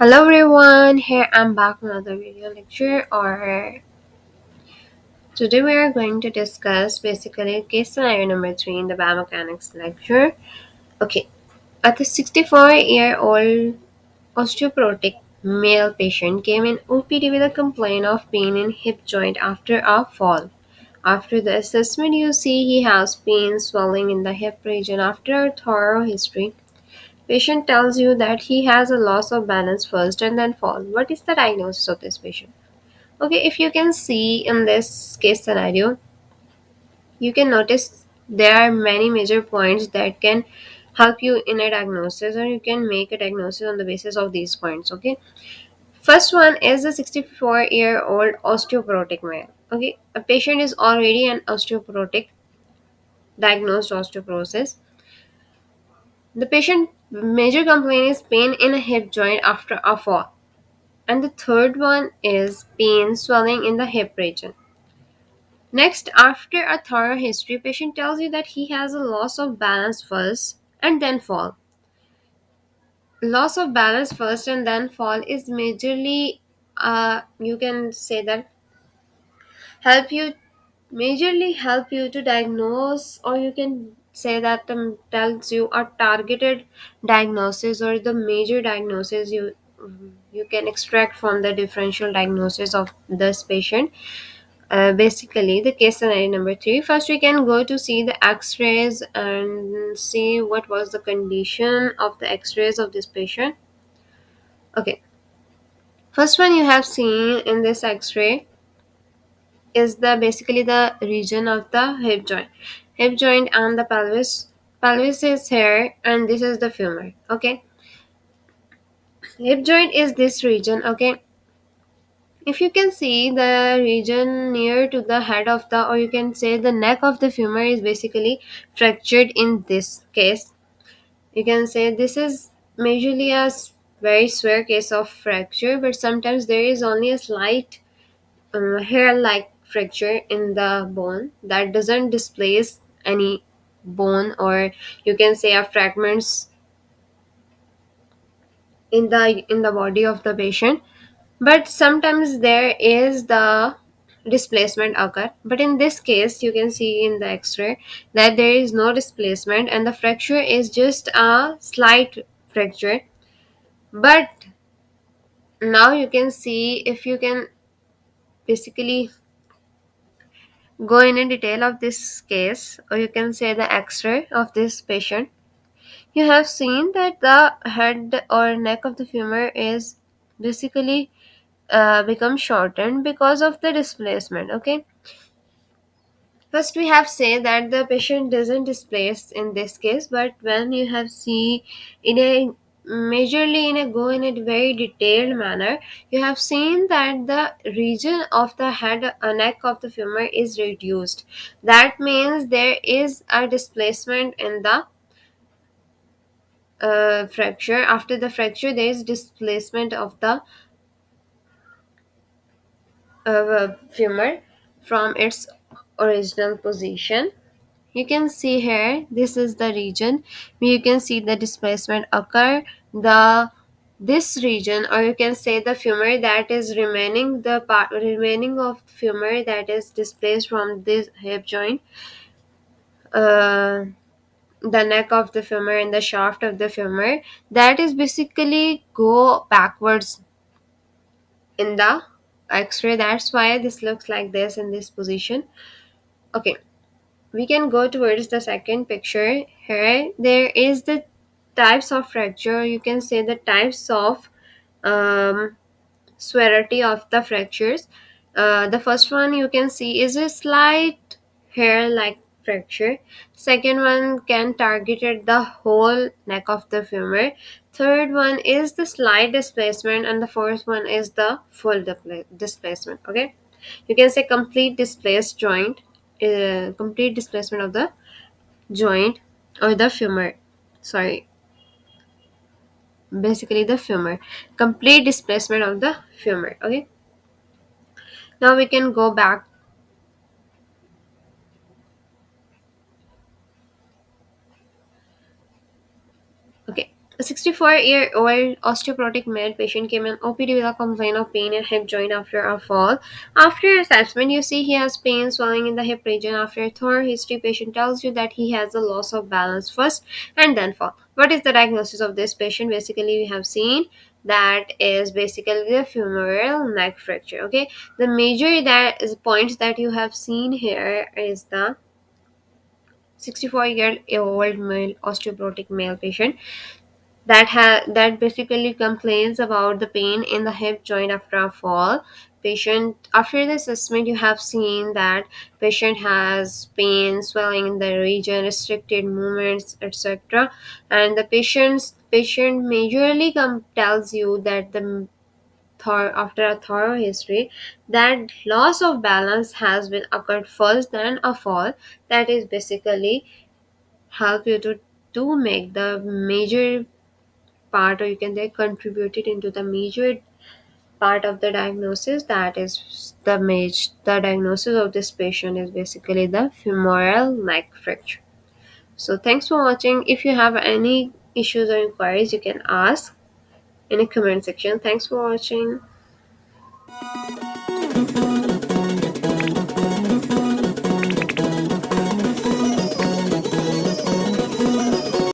Hello everyone, here I'm back with another video lecture or today we are going to discuss basically case scenario number 3 in the biomechanics lecture. Okay, a 64-year-old osteoporotic male patient came in OPD with a complaint of pain in hip joint after a fall. After the assessment, you see he has pain swelling in the hip region after a thorough history. Patient tells you that he has a loss of balance first and then fall. What is the diagnosis of this patient? Okay, if you can see in this case scenario, you can notice there are many major points that can help you in a diagnosis, or you can make a diagnosis on the basis of these points. Okay, first one is a 64-year-old osteoporotic male. Okay, a patient is already an osteoporotic, diagnosed osteoporosis. The patient major complaint is pain in a hip joint after a fall. And the third one is pain swelling in the hip region. Next, after a thorough history, patient tells you that he has a loss of balance first and then fall. Loss of balance first and then fall is majorly, you can say that help you majorly help you to diagnose, or you can say that tells you a targeted diagnosis or the major diagnosis you can extract from the differential diagnosis of this patient. Basically, the case scenario number 3. First, we can go to see the X-rays and see what was the condition of the X-rays of this patient. Okay, first one you have seen in this X-ray is the basically the region of the hip joint and the pelvis. Pelvis is here, and this is the femur. Okay, hip joint is this region. Okay, if you can see the region near to the head of the, or you can say the neck of the femur is basically fractured in this case. You can say this is majorly a very severe case of fracture, but sometimes there is only a slight hair like fracture in the bone that doesn't displace any bone, or you can say a fragments in the body of the patient, but sometimes there is the displacement occur. But in this case, you can see in the x-ray that there is no displacement and the fracture is just a slight fracture. But now you can see, if you can basically go in detail of this case, or you can say the x-ray of this patient, you have seen that the head or neck of the femur is basically become shortened because of the displacement. Okay, first we have said that the patient doesn't displace in this case, but when you have see in a majorly in a go in a very detailed manner, you have seen that the region of the head neck of the femur is reduced. That means there is a displacement in the fracture. After the fracture, there is displacement of the femur from its original position. You can see here, this is the region where you can see the displacement occur. The this region, or you can say the femur that is remaining, the part remaining of femur that is displaced from this hip joint, uh, the neck of the femur and the shaft of the femur, that is basically go backwards in the x-ray. That's why this looks like this in this position. Okay, we can go towards the second picture. Here there is the types of fracture, you can say the types of um, severity of the fractures. The first one you can see is a slight hair like fracture. Second one can target the whole neck of the femur. Third one is the slight displacement, and the fourth one is the full displacement. Okay, you can say complete displaced joint, complete displacement of the joint or the femur. Sorry, basically the femur, complete displacement of the femur. Okay, now we can go back. Okay, A 64-year-old osteoporotic male patient came in OPD with a complaint of pain in hip joint after a fall. After assessment, you see he has pain swelling in the hip region. After a thorough history, patient tells you that he has a loss of balance first and then fall. What is the diagnosis of this patient? Basically, we have seen that is basically the femoral neck fracture. Okay, the major that is points that you have seen here is the 64-year-old male osteoporotic male patient that basically complains about the pain in the hip joint after a fall. Patient, after the assessment, you have seen that patient has pain, swelling in the region, restricted movements, etc. And the patient majorly tells you that after a thorough history, that loss of balance has been occurred first than a fall. That is basically help you to make the major part, or you can say contributed into the major part of the diagnosis. That is the diagnosis of this patient is basically the femoral neck fracture. So thanks for watching. If you have any issues or inquiries, you can ask in the comment section. Thanks for watching.